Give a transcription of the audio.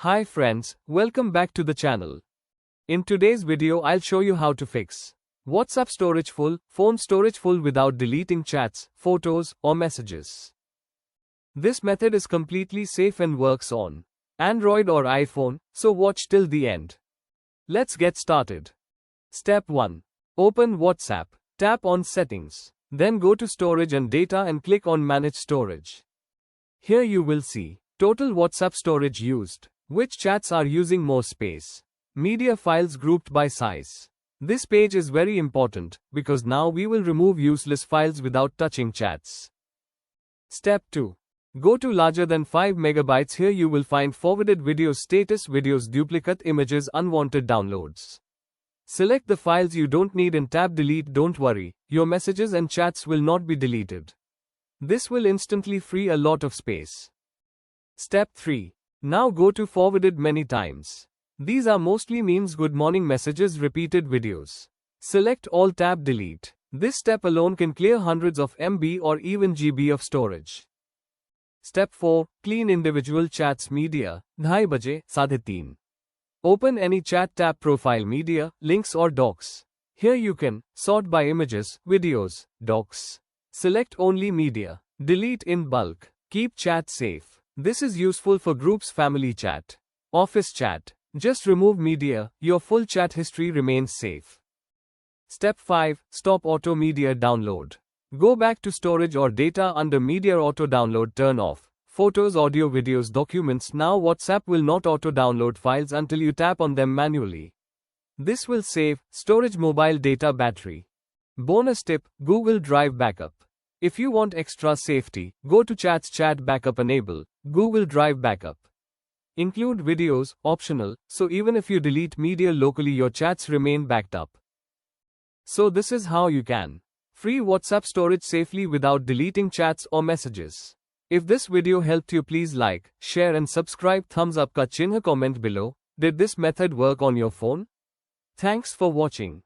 Hi friends, welcome back to the channel. In today's video I'll show you how to fix WhatsApp storage full, phone storage full without deleting chats, photos, or messages. This method is completely safe and works on Android or iPhone, so watch till the end. Let's get started. Step 1. Open WhatsApp. Tap on Settings. Then go to Storage and Data and click on Manage Storage. Here you will see total WhatsApp storage used, which chats are using more space, media files grouped by size. This page is very important because now we will remove useless files without touching chats. Step 2. Go to larger than 5 megabytes. Here you will find forwarded videos, status videos, duplicate images, unwanted downloads. Select the files you don't need and tap delete. Don't worry, your messages and chats will not be deleted. This will instantly free a lot of space. Step 3. Now go to forwarded many times. These are mostly memes, good morning messages, repeated videos. Select all, tap delete. This step alone can clear hundreds of MB or even GB of storage. Step 4. Clean individual chats media. 2:30 baje, 3:30. Open any chat, tap profile media, links or docs. Here you can sort by images, videos, docs. Select only media. Delete in bulk. Keep chat safe. This is useful for groups, family chat, office chat. Just remove media, your full chat history remains safe. Step 5. Stop auto media download. Go back to storage or data. Under media, auto download turn off. Photos, audio, videos, documents. Now WhatsApp will not auto download files until you tap on them manually. This will save storage, mobile data, battery. Bonus tip: Google Drive backup. If you want extra safety, go to Chats, chat backup, enable Google Drive backup. Include videos, optional, so even if you delete media locally your chats remain backed up. So this is how you can free WhatsApp storage safely without deleting chats or messages. If this video helped you, please like, share and subscribe. Thumbs up ka chinha, comment below. Did this method work on your phone? Thanks for watching.